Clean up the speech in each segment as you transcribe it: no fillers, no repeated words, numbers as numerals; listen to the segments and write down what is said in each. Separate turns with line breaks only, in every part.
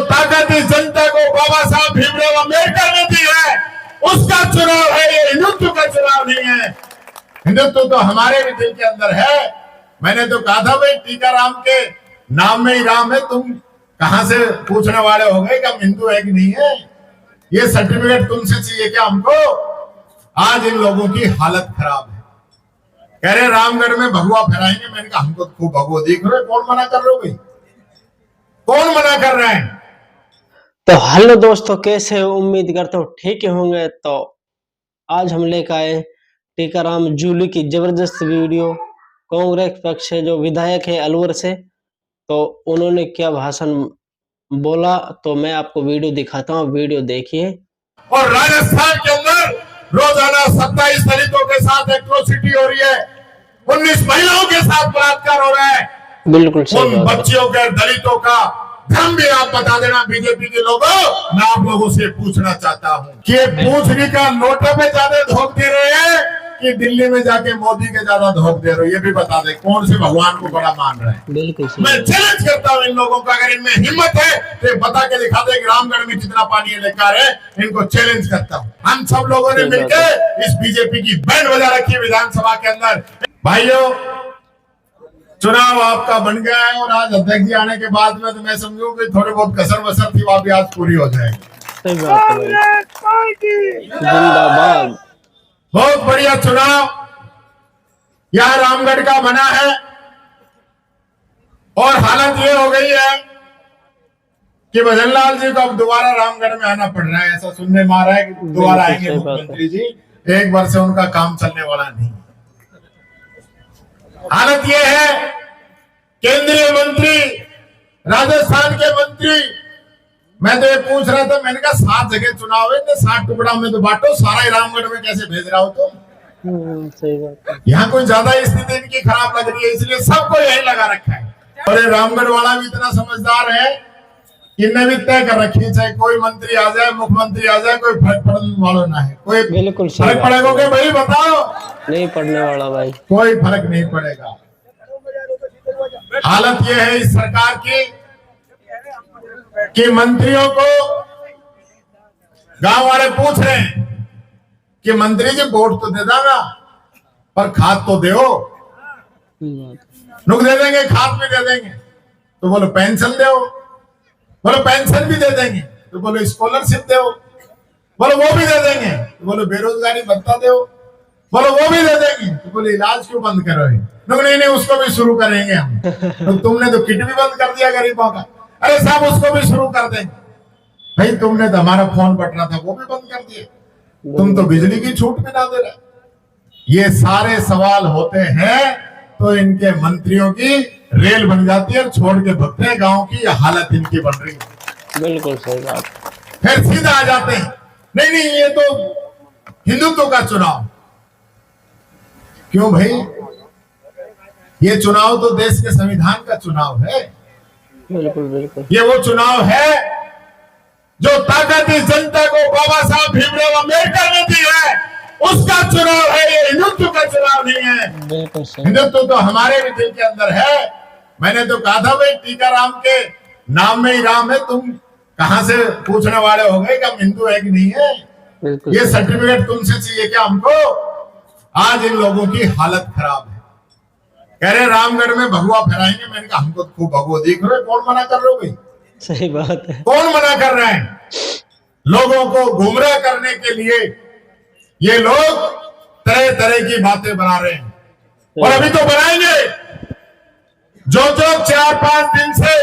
ताकत इस जनता को बाबा साहब भीमराव अम्बेडकर ने दी है, उसका चुनाव है, ये हिंदुत्व का चुनाव नहीं है। हिंदुत्व तो हमारे भी दिल के अंदर है। मैंने तो कहा था भाई टीकाराम के नाम में ही राम है, तुम कहां से पूछने वाले हो गए कि हम हिंदू है कि नहीं है? ये सर्टिफिकेट तुमसे चाहिए क्या हमको? आज इन लोगों की हालत खराब है। कह रहे रामगढ़ में भगवा फहराएंगे। मैंने कहा हमको खूब भगवा दिख रहे, कौन मना कर रहे हो भाई? कौन मना कर रहे हैं?
तो हेलो दोस्तों, कैसे हो? उम्मीद करता हूँ ठीक ही होंगे। तो आज हम लेकर आए टीकाराम जूली की जबरदस्त वीडियो। कांग्रेस पक्ष से जो विधायक है अलवर से, तो उन्होंने क्या भाषण बोला, तो मैं आपको वीडियो दिखाता हूँ, वीडियो देखिए।
और राजस्थान के अंदर रोजाना 27 दलितों के साथ एट्रोसिटी हो रही है, 19 महिलाओं के साथ बलात्कार हो रहा है।
बिल्कुल सही बात।
बच्चियों के, दलितों का धर्म भी आप बता देना बीजेपी के लोगों। मैं आप लोगों से पूछना चाहता हूँ कि पूछने का नोटे पे ज्यादा धोख दे रहे हैं कि दिल्ली में जाके मोदी के ज्यादा धोख दे रहे हो? ये भी बता दे, कौन से भगवान को बड़ा मान रहे हैं?
बिल्कुल सही।
मैं चैलेंज करता हूँ इन लोगों का, अगर इनमें हिम्मत है तो ये बता के दिखा दे कि रामगढ़ में कितना पानी लेकर है। इनको चैलेंज करता हूँ। हम सब लोगों ने मिलकर इस बीजेपी की बैंड बजा रखी है विधानसभा के अंदर। भाइयों, चुनाव आपका बन गया है और आज अध्यक्ष जी आने के बाद में तो मैं समझूं कि थोड़ी बहुत कसर वसर थी, वो भी आज पूरी हो जाएगी।
सही बात है। जिंदाबाद।
बहुत बढ़िया चुनाव यह रामगढ़ का बना है और हालत ये हो गई है कि भजनलाल जी को अब दोबारा रामगढ़ में आना पड़ रहा है। ऐसा सुनने में आ रहा है कि दोबारा आएंगे मुख्यमंत्री जी। एक बार से उनका काम चलने वाला नहीं। हालत ये है, केंद्रीय मंत्री, राजस्थान के मंत्री, मैं तो ये पूछ रहा था, मैंने कहा 7 जगह चुनाव है, 7 टुकड़ा में तो बांटो, सारा ही रामगढ़ में कैसे भेज रहा हो तुम?
सही बात है।
यहाँ कोई ज्यादा स्थिति इनकी खराब लग रही है, इसलिए सबको यही लगा रखा है। और ये रामगढ़ वाला भी इतना समझदार है, इनने भी तय कर रखी है, चाहे कोई मंत्री आ जाए, मुख्यमंत्री आ जाए, कोई फर्क पड़ने वाला ना है। कोई
बिल्कुल
फर्क पड़ेगा कि भाई बताओ?
नहीं पड़ने वाला भाई,
कोई फर्क नहीं पड़ेगा। हालत यह है इस सरकार की कि मंत्रियों को गांव वाले पूछ रहे हैं कि मंत्री जी वोट तो दे देगा पर खाद तो दो। नुक दे देंगे, खाद भी दे देंगे, तो बोलो पेंशन दो, बोलो पेंशन भी दे देंगे, तो बोलो स्कॉलरशिप दो, बोलो वो भी दे देंगे, तो बोलो बेरोजगारी भत्ता दो, बोलो वो भी दे देंगे, तो बोले इलाज क्यों बंद करो? नहीं, उसको भी शुरू करेंगे हम। तो तुमने तो किट भी बंद कर दिया गरीबों का। अरे साहब, उसको भी शुरू कर देंगे। भाई तुमने तो हमारा फोन बटना था वो भी बंद कर दिए, तुम तो बिजली की छूट भी ना दे रहे। ये सारे सवाल होते हैं तो इनके मंत्रियों की रेल बन जाती है, छोड़ के भगते हैं गांव की। यह हालत इनकी बन रही है।
बिल्कुल सही बात।
फिर सीधा आ जाते हैं, नहीं ये तो हिंदुत्व का चुनाव। क्यों भाई? ये चुनाव तो देश के संविधान का चुनाव है।
बिल्कुल बिल्कुल।
ये वो चुनाव है जो ताकत इस जनता को बाबा साहब भीमराव अम्बेडकर ने दी है, उसका चुनाव है, ये हिंदुत्व का चुनाव नहीं है। हिंदुत्व तो हमारे भी दिल के अंदर है। मैंने तो कहा था भाई टीकाराम के नाम में ही राम है, तुम कहां से पूछने वाले हो गए कि हम हिंदू है कि नहीं है? ये सर्टिफिकेट तुमसे चाहिए क्या हमको? आज इन लोगों की हालत खराब है। कह रहे रामगढ़ में भगवा फहराएंगे। मैंने कहा हमको खूब भगवा दिख रहे, कौन मना कर रहे हो भाई?
सही बात है।
कौन मना कर रहे हैं? लोगों को गुमराह करने के लिए ये लोग तरह तरह की बातें बना रहे हैं और अभी तो बनाएंगे। जो 4-5 दिन से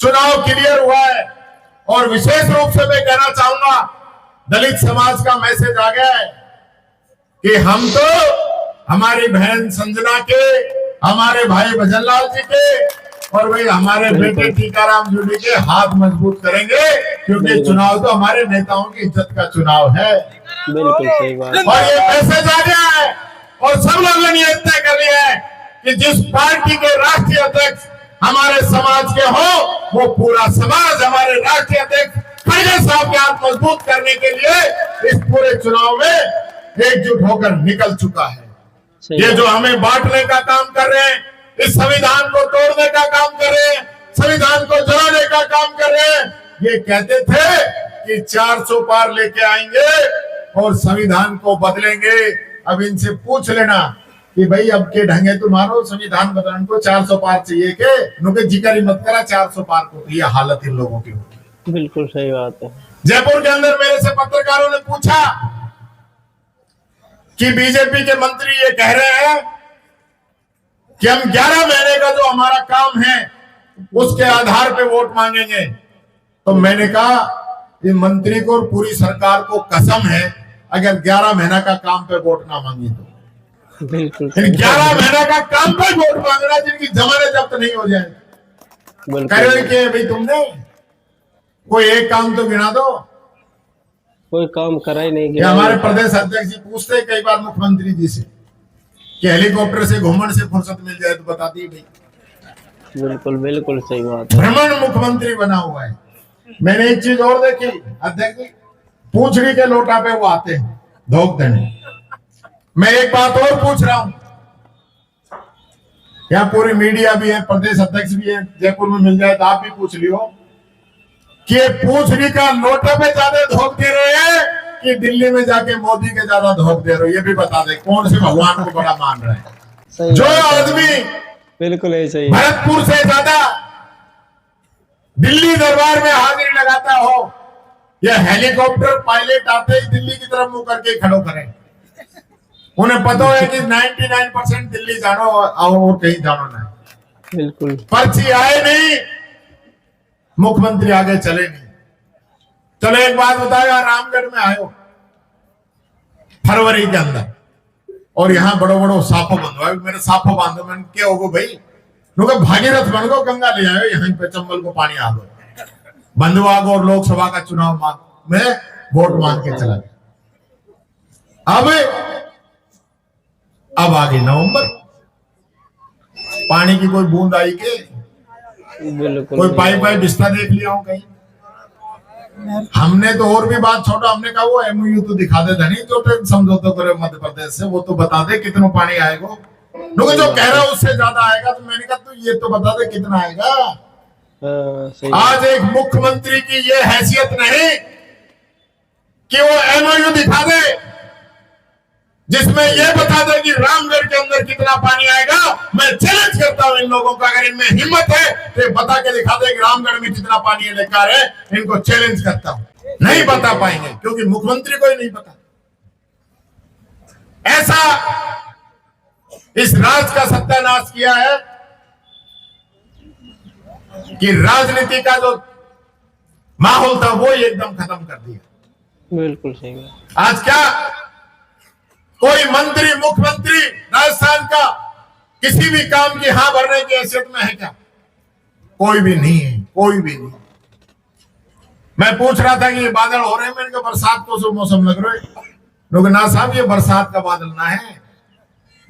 चुनाव क्लियर हुआ है, और विशेष रूप से मैं कहना चाहूंगा दलित समाज का मैसेज आ गया है कि हम तो हमारी बहन संजना के, हमारे भाई भजनलाल जी के और भाई हमारे बेटे टीकाराम जूली के हाथ मजबूत करेंगे, क्योंकि चुनाव तो हमारे नेताओं की इज्जत का चुनाव है।
बिल्कुल सही बात।
और ये मैसेज आ गया है और सब लोगों ने तय कर लिया है कि जिस पार्टी के राष्ट्रीय अध्यक्ष हमारे समाज के हो, वो पूरा समाज हमारे राष्ट्रीय अध्यक्ष खड़गे साहब के हाथ मजबूत करने के लिए इस पूरे चुनाव में एकजुट होकर निकल चुका है। ये जो हमें बांटने का काम कर रहे हैं, इस संविधान को तोड़ने का काम कर रहे हैं, संविधान को जलाने का काम कर रहे हैं, ये कहते थे कि 400 पार लेके आएंगे और संविधान को बदलेंगे। अब इनसे पूछ लेना कि भाई अब के ढंगे तुम्हारो संविधान बदलने को 400 पार चाहिए के नुके जिक्र ही मत करा 400 पार को। ये हालत इन लोगों की होगी।
बिल्कुल सही बात है।
जयपुर के अंदर मेरे से पत्रकारों ने पूछा कि बीजेपी के मंत्री ये कह रहे हैं कि हम 11 महीने का जो हमारा काम है उसके आधार पे वोट मांगेंगे। तो मैंने कहा कि मंत्री को और पूरी सरकार को कसम है अगर 11 महीना का काम पे वोट ना मांगी तो।
बिल्कुल
11 महीना का काम पे वोट मांगना जिनकी जमानत जब्त नहीं हो जाए। के भाई तुमने कोई एक काम तो गिना दो।
कोई काम करा ही नहीं
गया। हमारे प्रदेश अध्यक्ष जी पूछते कई बार मुख्यमंत्री जी से कि हेलीकॉप्टर से घूमने से फुर्सत मिल जाए तो बता दी भाई।
बिल्कुल बिल्कुल सही बात है।
भ्रमण मुख्यमंत्री बना हुआ है। मैंने एक चीज और देखी अध्यक्ष जी, पूछड़ी के लोटा पे वो आते हैं धोख देने। मैं एक बात और पूछ रहा हूं, यहाँ पूरी मीडिया भी है, प्रदेश अध्यक्ष भी है, जयपुर में मिल जाए तो आप भी पूछ लियो कि पूछड़ी का लोटे पे ज्यादा धोख दे रहे हैं कि दिल्ली में जाके मोदी के ज्यादा धोख दे रहे हो। ये भी बता दे कौन से भगवान को बड़ा मान रहे हैं। जो आदमी
बिल्कुल ऐसा ही
भरतपुर से ज्यादा दिल्ली दरबार में हाजिरी लगाता हो, यह हेलीकॉप्टर पायलट आते ही दिल्ली की तरफ मुंह करके खड़ो करें। उन्हें पता है कि 99% दिल्ली जानो और कहीं जानो नहीं।
बिल्कुल
पर्ची आए नहीं, मुख्यमंत्री आगे चले नहीं। चलो एक बात बताया, रामगढ़ में आयो फरवरी के अंदर और यहाँ बड़ो बड़ो साफो बंधवा, मेरे साफो बांधो। मैंने क्या होगो भाई, भागीरथ बन गो, गंगा ले आयो यहीं पे चंबल को पानी आ दो। बंधवा को और लोकसभा का चुनाव में वोट मांग के चला गया। अब आगे नवंबर, पानी की कोई बूंद आई के कोई पाइप बिस्ता देख लिया हो कहीं। हमने तो और भी बात छोटा, हमने कहा वो एमओयू तो दिखा दे धनी जो समझौता करे मध्य प्रदेश से, वो तो बता दे कितना पानी आएगा। लोग जो कह रहा है उससे ज्यादा आएगा, तो मैंने कहा तो ये तो बता दे कितना आएगा। आज एक मुख्यमंत्री की ये हैसियत नहीं कि वो एमओयू दिखा दे जिसमें ये बता दे कि रामगढ़ के अंदर कितना पानी आएगा। मैं चैलेंज करता हूं इन लोगों का, अगर इनमें हिम्मत है तो बता के दिखा दे कि रामगढ़ में कितना पानी लेकर है। इनको चैलेंज करता हूं, नहीं बता पाएंगे क्योंकि मुख्यमंत्री को ही नहीं पता। ऐसा इस राज का सत्यानाश किया है कि राजनीति का जो माहौल था वो एकदम खत्म कर दिया।
बिल्कुल सही है।
आज क्या कोई मंत्री मुख्यमंत्री राजस्थान का किसी भी काम की हाँ भरने की हैसियत में है क्या? कोई भी नहीं है, कोई भी नहीं। मैं पूछ रहा था कि ये बादल हो रहे हैं, मैंने कहा बरसात को सो मौसम लग रहा है। लोग ना साहब ये बरसात का बादल ना है,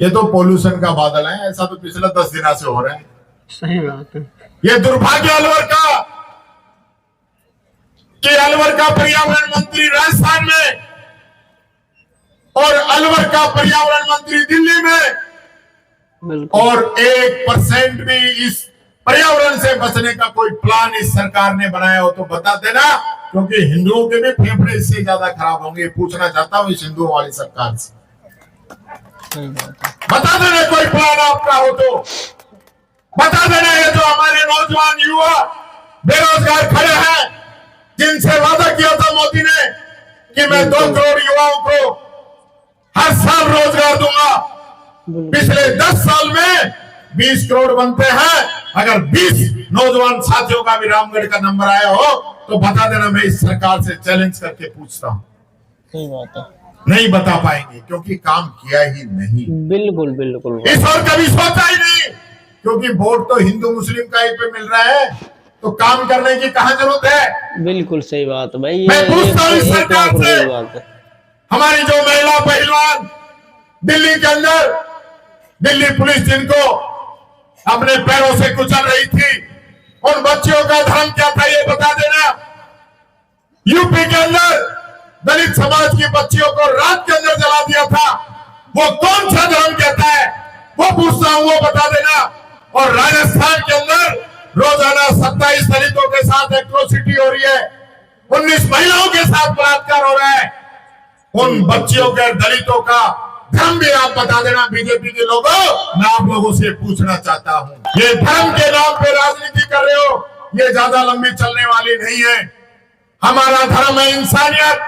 ये तो पोल्यूशन का बादल है। ऐसा तो पिछले 10 दिनों से हो रहा है।
सही बात है।
ये दुर्भाग्य अलवर का कि अलवर का पर्यावरण मंत्री राजस्थान में और अलवर का पर्यावरण मंत्री दिल्ली में, और 1% भी इस पर्यावरण से बचने का कोई प्लान इस सरकार ने बनाया हो तो बता देना, क्योंकि हिंदुओं के भी फेफड़े इससे ज्यादा खराब होंगे। पूछना चाहता हूं इस हिंदुओं वाली सरकार से, बता देना कोई प्लान आपका हो तो बता देना। ये जो हमारे नौजवान युवा बेरोजगार खड़े हैं, जिनसे वादा किया था मोदी ने कि मैं 2 करोड़ युवाओं को हर साल रोजगार दूंगा, पिछले 10 साल में 20 करोड़ बनते हैं। अगर 20 नौजवान साथियों का भी रामगढ़ का नंबर आया हो तो बता देना, मैं इस सरकार से चैलेंज करके पूछता हूं।
सही बात है।
नहीं बता पाएंगे क्योंकि काम किया ही नहीं।
बिल्कुल बिल्कुल।
इस और कभी सोचा ही नहीं, क्योंकि वोट तो हिंदू मुस्लिम का ही पे मिल रहा है, तो काम करने की कहां जरूरत है?
बिल्कुल सही बात है भाई।
मैं पूछता हूं इस सरकार से, हमारी जो महिला पहलवान दिल्ली के अंदर, दिल्ली पुलिस जिनको अपने पैरों से कुचल रही थी, उन बच्चियों का धर्म क्या था ये बता देना। यूपी के अंदर दलित समाज की बच्चियों को रात के अंदर जला दिया था, वो कौन सा धर्म कहता है वो पूछता हूं, वो बता देना। और राजस्थान के अंदर रोजाना 27 दलितों के साथ एट्रोसिटी हो रही है, 19 महिलाओं के साथ बलात्कार हो रहा है, उन बच्चियों के, दलितों का धर्म भी आप बता देना बीजेपी के लोगों। मैं आप लोगों से पूछना चाहता हूं, ये धर्म के नाम पे राजनीति कर रहे हो, ये ज्यादा लंबी चलने वाली नहीं है। हमारा धर्म है इंसानियत,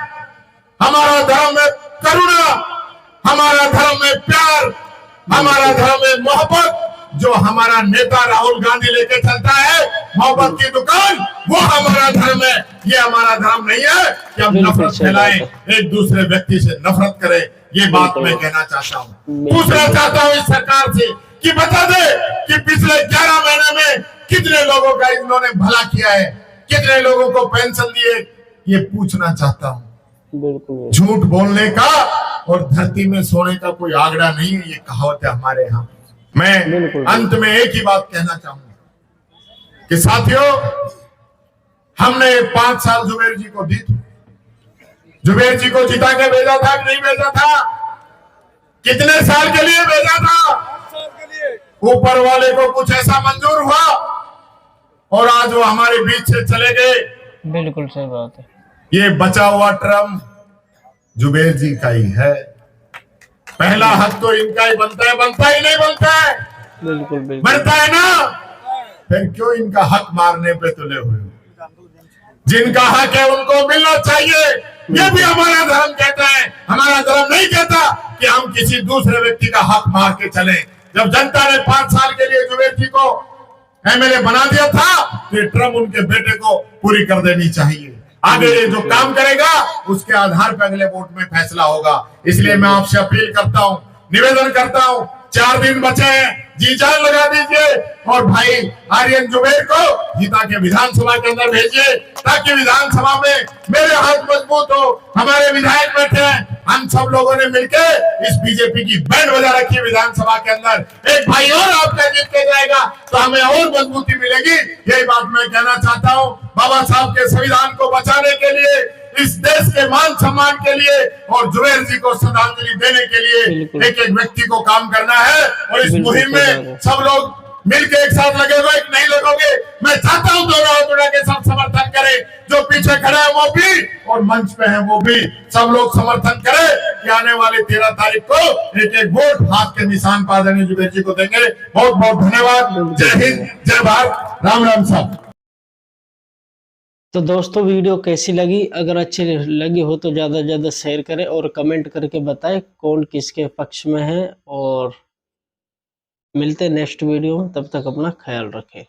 हमारा धर्म है करुणा, हमारा धर्म है प्यार, हमारा धर्म है मोहब्बत। जो हमारा नेता राहुल गांधी लेके चलता है मोहब्बत की दुकान, वो हमारा धर्म है। ये हमारा धर्म नहीं है कि हम नफरत फैलाएं, एक दूसरे व्यक्ति से नफरत करें। ये बात मैं कहना चाहता हूँ, पूछना चाहता हूँ इस सरकार से कि बता दे कि पिछले 11 महीने में कितने लोगों का इन्होंने भला किया है, कितने लोगों को पेंशन दिए, ये पूछना चाहता हूँ।
बिल्कुल
झूठ बोलने का और धरती में सोने का कोई आंकड़ा नहीं है, ये कहावत है हमारे यहाँ। मैं अंत में एक ही बात कहना चाहूंगा कि साथियों, हमने 5 साल जुबेर जी को दी थी। जुबेर जी को जिता के भेजा था कि नहीं भेजा था? कितने साल के लिए भेजा था? ऊपर वाले को कुछ ऐसा मंजूर हुआ और आज वो हमारे बीच से चले गए।
बिल्कुल सही बात है।
ये बचा हुआ टर्म जुबेर जी का ही है। पहला हक तो इनका ही बनता है, बनता ही नहीं बनता है?
बिल्कुल बिल्कुल
बनता है ना? फिर क्यों इनका हक मारने पे तुले हुए? जिनका हक है उनको मिलना चाहिए। ये भी हमारा धर्म कहता है। हमारा धर्म नहीं कहता कि हम किसी दूसरे व्यक्ति का हक मार के चले। जब जनता ने 5 साल के लिए जुबेर जी को एमएलए बना दिया था, तो ये टर्म उनके बेटे को पूरी कर देनी चाहिए। आगे ये जो काम करेगा उसके आधार पर अगले वोट में फैसला होगा। इसलिए मैं आपसे अपील करता हूं, निवेदन करता हूं, 4 दिन बचे हैं, जी जान लगा दीजिए और भाई आर्यन जुबेर को जीता के विधानसभा के अंदर भेजिए, ताकि विधानसभा में मेरे हाथ मजबूत हो। हमारे विधायक बैठे हैं, हम सब लोगों ने मिलकर इस बीजेपी की बैंड बजा रखी है विधानसभा के अंदर। एक भाई और आपका जीत के जाएगा तो हमें और मजबूती मिलेगी। यही बात मैं कहना चाहता हूँ। बाबा साहब के संविधान को बचाने के लिए, इस देश के मान सम्मान के लिए और जुबेर जी को श्रद्धांजलि देने के लिए एक एक व्यक्ति को काम करना है। और इस मुहिम में सब लोग मिलकर एक साथ लगे हुए नहीं लगोगे। मैं चाहता हूं दोनों हाथ उठा के सब समर्थन करें। जो पीछे खड़े हैं वो भी और मंच पे हैं वो भी, सब लोग समर्थन करें कि आने वाली 13 तारीख को एक एक वोट हाथ के निशान पर आदरणीय जुबेर जी को देंगे। बहुत बहुत धन्यवाद। जय हिंद, जय भारत, राम राम साहब।
तो दोस्तों वीडियो कैसी लगी? अगर अच्छी लगी हो तो ज़्यादा से ज़्यादा शेयर करें और कमेंट करके बताएं कौन किसके पक्ष में है। और मिलते हैं नेक्स्ट वीडियो में, तब तक अपना ख्याल रखें।